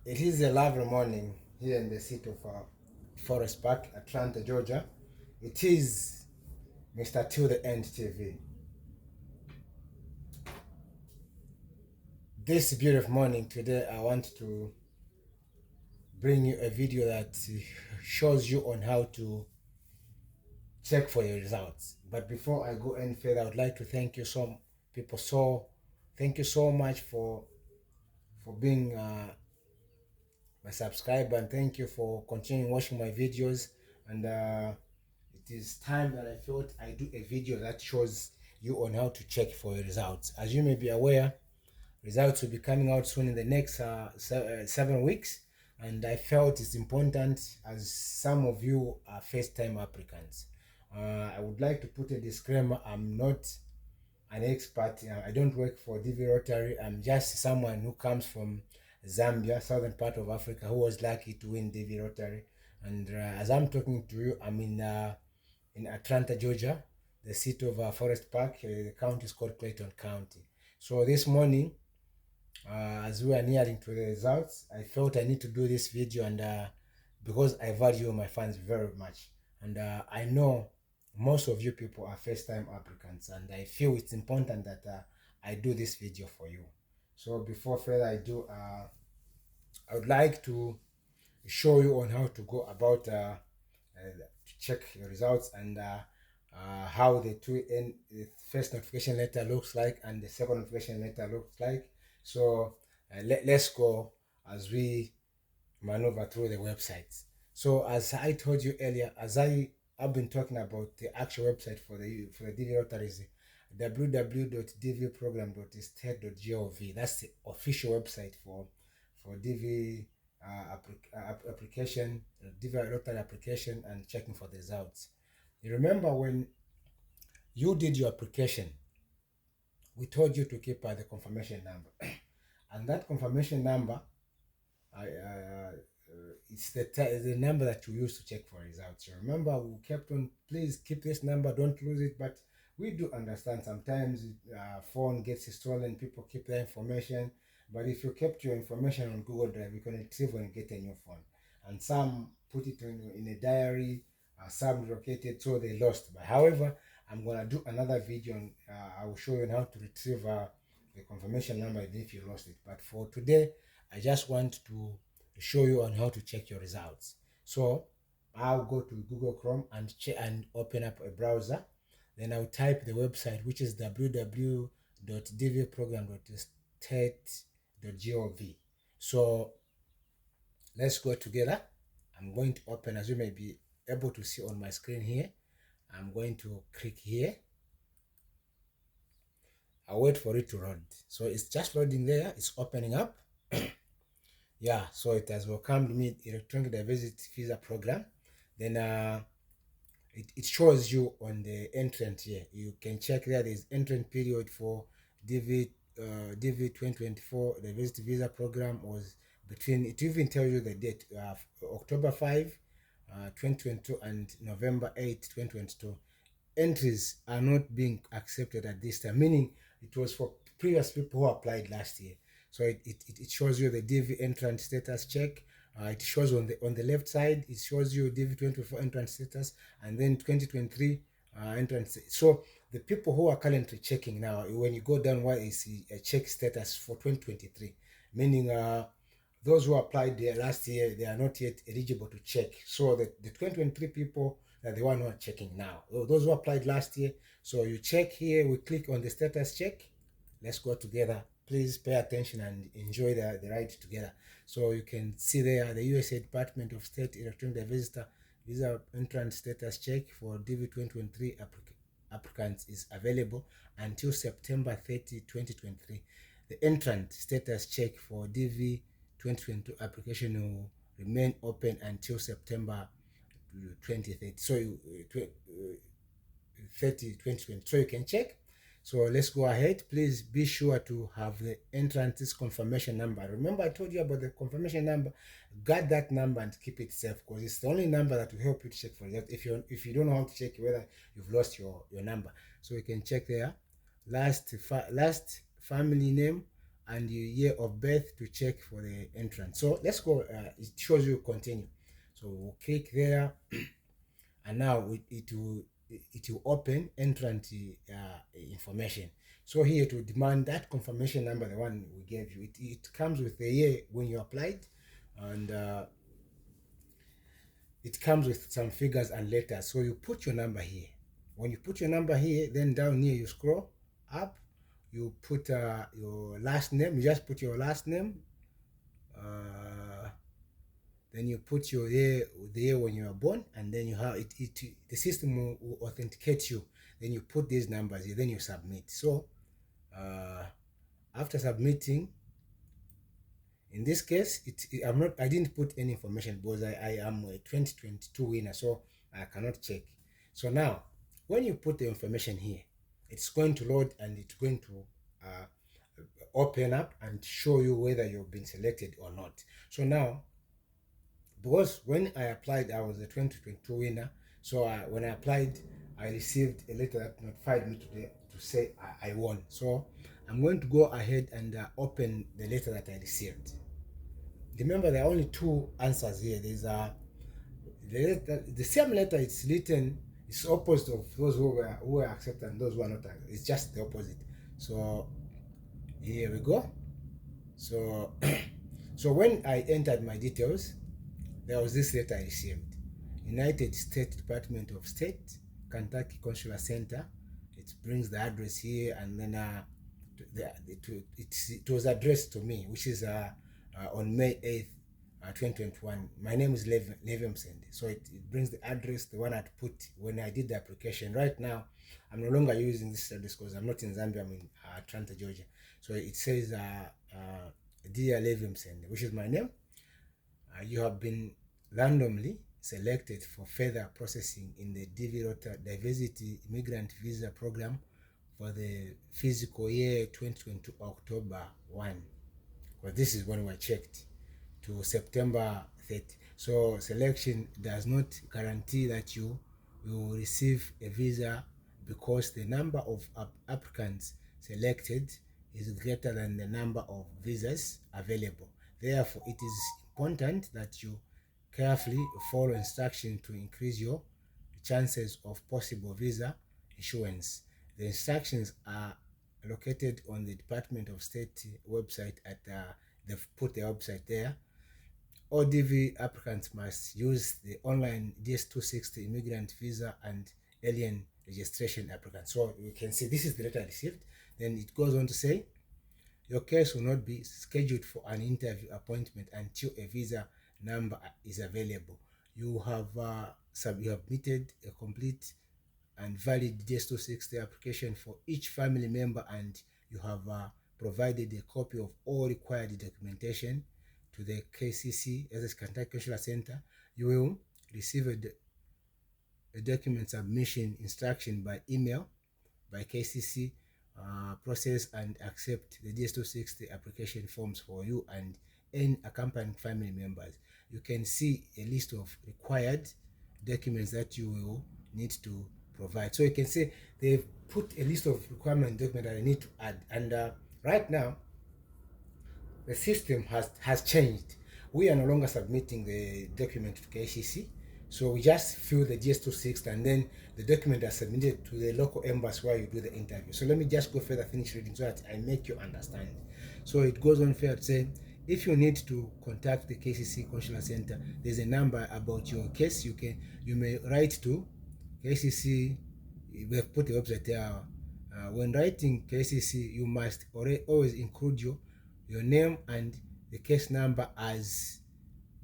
It is a lovely morning here in the city of Forest Park, Atlanta, Georgia. It is Mr. Till the End TV. This beautiful morning today, I want to bring you a video that shows you on how to check for your results. But before I go any further, I would like to thank you thank you so much for being my subscriber, and thank you for continuing watching my videos. And it is time that I thought I do a video that shows you on how to check for your results. As you may be aware, results will be coming out soon in the next 7 weeks, and I felt it's important as some of you are first time applicants. I would like to put a disclaimer: I'm not an expert. I don't work for DV Rotary. I'm just someone who comes from Zambia, southern part of Africa, who was lucky to win DV Rotary. And as I'm talking to you, I'm in Atlanta, Georgia, the city of Forest Park. The county is called Clayton County. So this morning, as we are nearing to the results, I felt I need to do this video, and because I value my fans very much, and I know most of you people are first-time applicants, and I feel it's important that I do this video for you. So before further ado, I would like to show you on how to go about to check your results, and how the first notification letter looks like and the second notification letter looks like. So let's go as we maneuver through the websites. So as I told you earlier, I've been talking about the actual website for the DV Rotary is www.dvprogram.state.gov. That's the official website for DV application, DV Rotary application, and checking for the results. You remember when you did your application, we told you to keep the confirmation number, and that confirmation number, it's the number that you use to check for results. You remember we kept on, please keep this number, don't lose it. But we do understand sometimes phone gets stolen, people keep their information. But if you kept your information on Google Drive, you can retrieve when you get a new phone. And some put it in a diary, some located, so they lost. But however, I'm gonna do another video on, I will show you how to retrieve the confirmation number even if you lost it. But for today, I just want to show you on how to check your results. So I'll go to Google Chrome and open up a browser. Then I'll type the website, which is www.dvprogram.state.gov. So let's go together. I'm going to open, as you may be able to see on my screen here. I'm going to click here. I'll wait for it to load. So it's just loading there. It's opening up. Yeah, so it has welcomed me Electronic Diversity Visa Program. Then it shows you on the entrance here. You can check there. There's entrance period for DV 2024 Diversity Visa Program was between, it even tells you the date, October 5, 2022 and November 8, 2022. Entries are not being accepted at this time, meaning it was for previous people who applied last year. So it shows you the DV entrance status check. It shows on the left side, it shows you DV 2024 entrance status, and then 2023 entrance. So the people who are currently checking now, when you go down, where is a check status for 2023, meaning those who applied there last year, they are not yet eligible to check. So the 2023 people are the one who are checking now. Those who applied last year, so you check here, we click on the status check. Let's go together. Please pay attention and enjoy the ride together. So you can see there the USA Department of State Electronic Diversity Visa Entrance Status Check for DV 2023 applicants is available until September 30, 2023. The entrance status check for DV 2022 application will remain open until September 2030. So 2020. So you can check. So let's go ahead. Please be sure to have the entrance confirmation number. Remember I told you about the confirmation number. Guard that number and keep it safe, because it's the only number that will help you to check for that. If you don't know how to check whether you've lost your number, so you can check there. Last family name, and your year of birth to check for the entrance. So let's go. It shows you continue. So we'll click there, and now it will open entrant information. So here to demand that confirmation number, the one we gave you, it comes with the year when you applied, and it comes with some figures and letters. So you put your number here. When you put your number here, then down here you scroll up, you put your last name. You just put your last name, then you put your year, the year when you were born, and then you have it, the system will authenticate you. Then you put these numbers here, then you submit. So after submitting, in this case, I didn't put any information because I am a 2022 winner, so I cannot check. So now when you put the information here, it's going to load, and it's going to open up and show you whether you've been selected or not. So now, because when I applied, I was a 2022 winner. So when I applied, I received a letter that notified me today to say I won. So I'm going to go ahead and open the letter that I received. Remember, there are only two answers here. There's the same letter. It's written. It's opposite of those who were accepted and those who are not. It's just the opposite. So here we go. So so when I entered my details, there was this letter I received. United States Department of State, Kentucky Consular Center. It brings the address here, and then it was addressed to me, which is on May 8th, 2021. My name is Leviumson. So it brings the address, the one I put when I did the application. Right now, I'm no longer using this address because I'm not in Zambia, I'm in Atlanta, Georgia. So it says, Dear Leviumson, which is my name. You have been randomly selected for further processing in the DV-ROTA Diversity Immigrant Visa Program for the fiscal year 2022 October 1. Well, this is when we checked, to September 30. So selection does not guarantee that you will receive a visa because the number of applicants selected is greater than the number of visas available. Therefore, it is important that you carefully follow instructions to increase your chances of possible visa issuance. The instructions are located on the Department of State website. They've put the website there. All DV applicants must use the online DS-260 immigrant visa and alien registration applicant. So you can see this is the letter I received. Then it goes on to say, your case will not be scheduled for an interview appointment until a visa number is available. You have submitted a complete and valid DS-260 application for each family member, and you have provided a copy of all required documentation to the KCC, as a Kentucky Consular Center. You will receive a document submission instruction by email by KCC. Process and accept the DS-260 application forms for you and any accompanying family members. You can see a list of required documents that you will need to provide. So you can see they've put a list of requirement documents that I need to add. And right now, the system has changed. We are no longer submitting the document to KCC. So we just fill the DS-260, and then the document is submitted to the local embassy where you do the interview. So let me just go further, finish reading so that I make you understand. So it goes on further to say, if you need to contact the KCC Consular Center, there's a number about your case. You may write to KCC. We have put the website there. When writing KCC, you must always include your name and the case number as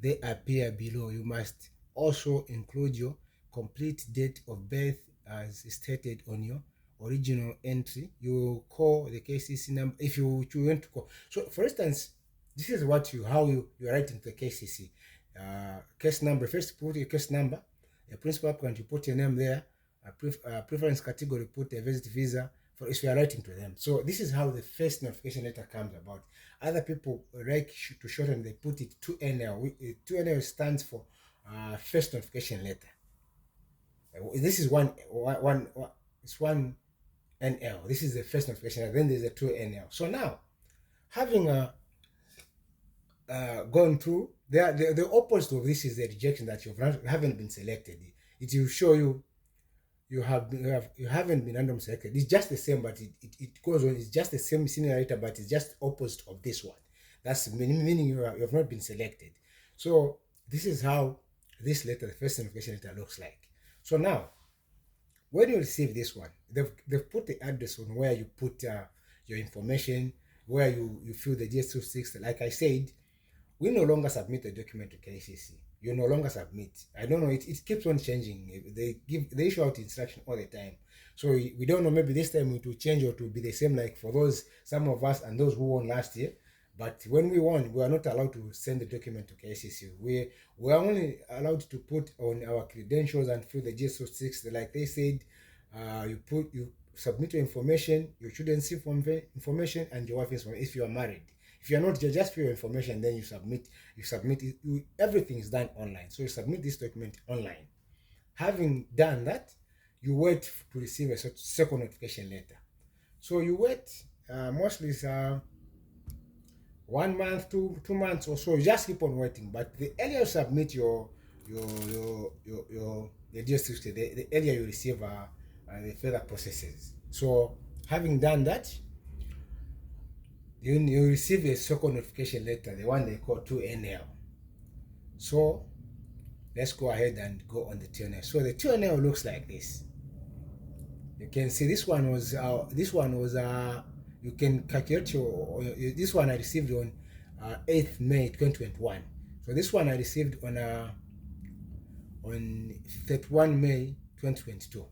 they appear below. You must also include your complete date of birth as stated on your original entry. You will call the KCC number if you want to call. So for instance, this is how you're writing to the KCC. Case number, first put your case number. A principal applicant, you put your name there. Preference category, put a visit visa for if you are writing to them. So this is how the first notification letter comes about. Other people like to shorten, they put it 2NL. 2NL stands for first notification letter. This is it's 1NL. This is the first notification letter. Then there's a 2NL. So now, Having gone through, the opposite of this is the rejection, that haven't been selected. It will show you you haven't been random selected. It's just the same, but it goes on. It's just the same similar letter, but it's just opposite of this one. That's meaning you have not been selected. So this is how this letter, the first notification letter, looks like. So now, when you receive this one, they've put the address on where you put your information, where you fill the DS26. Like I said, we no longer submit the document to KCC. You no longer submit. I don't know. It keeps on changing. They issue out instruction all the time. So we don't know. Maybe this time it will change or it will be the same. Like for some of us and those who won last year. But when we won, we are not allowed to send the document to KCC. We are only allowed to put on our credentials and fill the GSO6. Like they said, you submit your information, your children's information, and your wife's information if you are married. If you're not, just for your information, then you submit it. Everything is done online. So you submit this document online. Having done that, you wait to receive a second notification letter. So you wait, mostly it's 1 month, 2 months or so. You just keep on waiting. But the earlier you submit your the DS60, the earlier you receive the further processes. So having done that, you receive a second notification letter, the one they call 2NL. So let's go ahead and go on the 2NL. So the 2NL looks like this. You can see this one was you can calculate this one I received on 8th May 2021. So this one I received on 31 May 2022.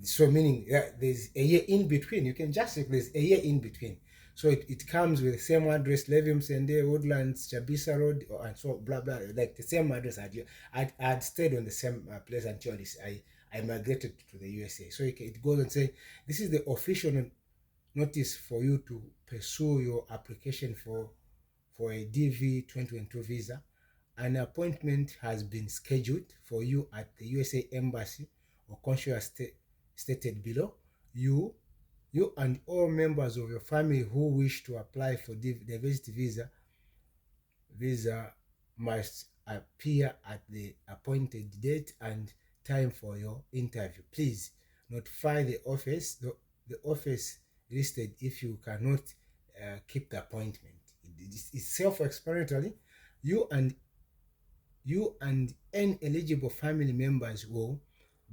So meaning there's a year in between. You can just check there's a year in between. So it comes with the same address, Levium Sende, Woodlands, Chabisa Road, and so blah blah, like the same address. I'd stayed on the same place until I migrated to the USA. So it goes and say this is the official notice for you to pursue your application for a DV 2022 visa. An appointment has been scheduled for you at the USA Embassy or consular stated below. You and all members of your family who wish to apply for diversity visa must appear at the appointed date and time for your interview. Please notify the office listed if you cannot keep the appointment. It's self-explanatory. You and any eligible family members will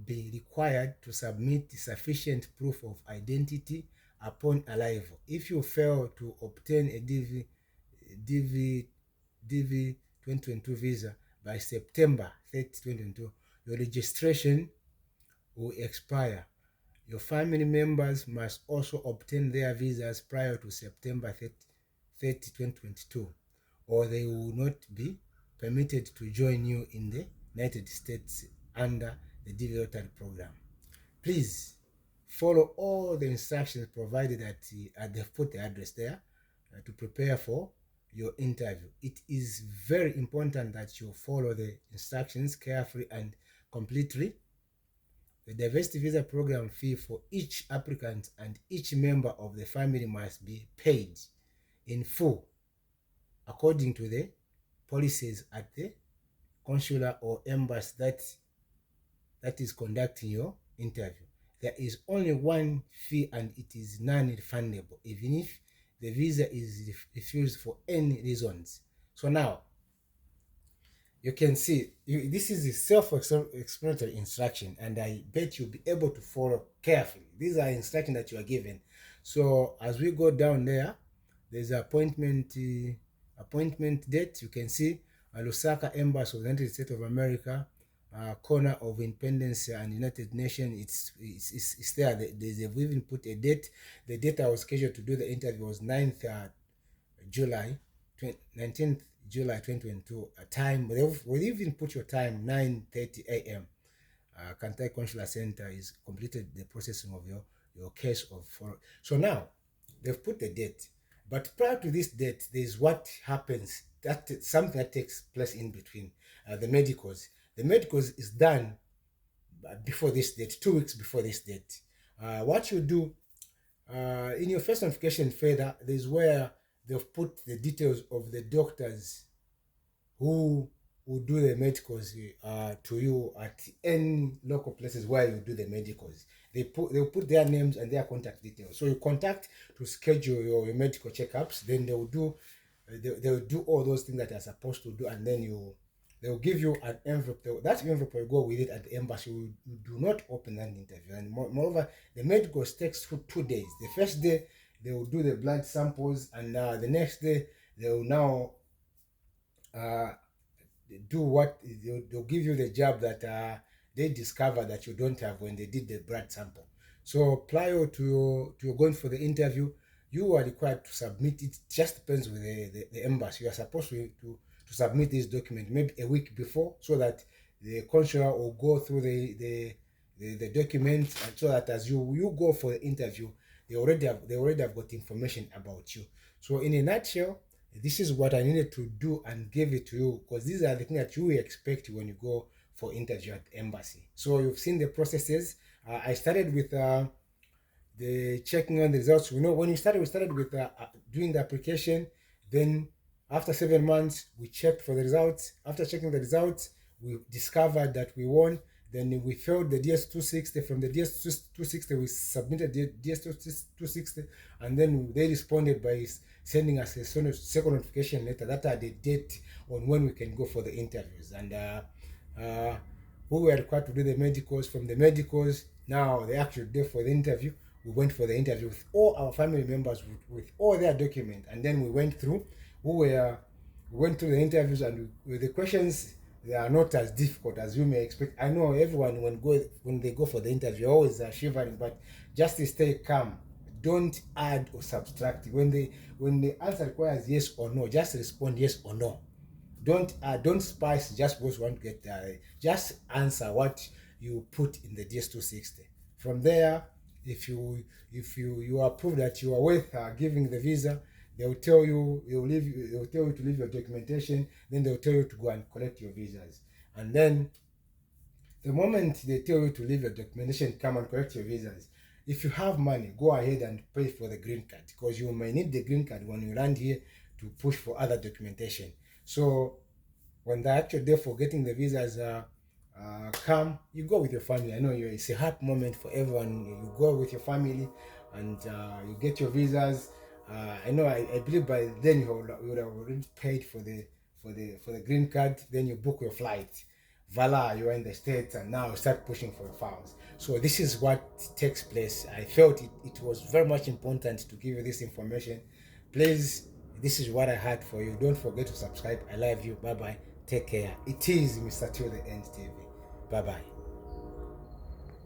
be required to submit sufficient proof of identity upon arrival. If you fail to obtain a DV 2022 visa by September 30, 2022, your registration will expire. Your family members must also obtain their visas prior to September 30, 2022, or they will not be permitted to join you in the United States under the DV lottery program. Please follow all the instructions provided they've put the address there to prepare for your interview. It is very important that you follow the instructions carefully and completely. The diversity visa program fee for each applicant and each member of the family must be paid in full according to the policies at the consular or embassy that is conducting your interview. There is only one fee and it is non-refundable, even if the visa is refused for any reasons. So now, you can see this is a self-explanatory instruction, and I bet you'll be able to follow carefully. These are instructions that you are given. So as we go down there, there's an appointment date. You can see Lusaka Embassy of the United States of America, corner of Independence and United Nations. It's there. They've even put a date. The date I was scheduled to do the interview was 19th July 2022. Time, we'll even put your time 9:30 a.m. Kantai Consular Center is completed the processing of your case of. So now they've put the date, but prior to this date, there's what happens. Something that takes place in between. The medicals is done before this date, 2 weeks before this date. What you do, In your first notification feather, there's where they've put the details of the doctors who will do the medicals to you at any local places where you do the medicals. They'll put their names and their contact details. So you contact to schedule your medical checkups. Then they'll do all those things that they're supposed to do, and then they'll give you an envelope. That envelope will go with it at the embassy. You do not open that interview. And moreover, the medicals takes 2 days. The first day they will do the blood samples, and the next day they will now do what they'll give you the job that they discover that you don't have when they did the blood sample. So prior to your going for the interview, you are required to submit it. Just depends with the embassy. You are supposed to submit this document maybe a week before, so that the consular will go through the document, and so that as you go for the interview, they already have got information about you. So in a nutshell, this is what I needed to do and give it to you, because these are the things that you expect when you go for interview at the embassy. So you've seen the processes. I started with the checking on the results. When we started with doing the application. Then after 7 months, we checked for the results. After checking the results, we discovered that we won. Then we failed the DS260. From the DS260, we submitted the DS260, and then they responded by sending us a second notification letter that had a date on when we can go for the interviews. And we were required to do the medicals. From the medicals, now the actual day for the interview, we went for the interview with all our family members, with all their documents, and then we went through. We went through the interviews, and with the questions, they are not as difficult as you may expect. I know everyone when they go for the interview always are shivering, but just to stay calm. Don't add or subtract. When the answer requires yes or no, just respond yes or no. Don't spice just because you want to get just answer what you put in the DS260. From there, if you are proved that you are worth giving the visa, they'll tell you to leave your documentation. Then they'll tell you to go and collect your visas. And then the moment they tell you to leave your documentation, come and collect your visas. If you have money, go ahead and pay for the green card, because you may need the green card when you land here to push for other documentation. So when the actual day for getting the visas come, you go with your family. I know it's a happy moment for everyone. You go with your family, and you get your visas. I know. I believe by then you would have already paid for the green card. Then you book your flight. Voila, you are in the States, and now start pushing for your files. So this is what takes place. I felt it was very much important to give you this information. Please, this is what I had for you. Don't forget to subscribe. I love you. Bye bye. Take care. It is Mr. Till the End TV. Bye bye.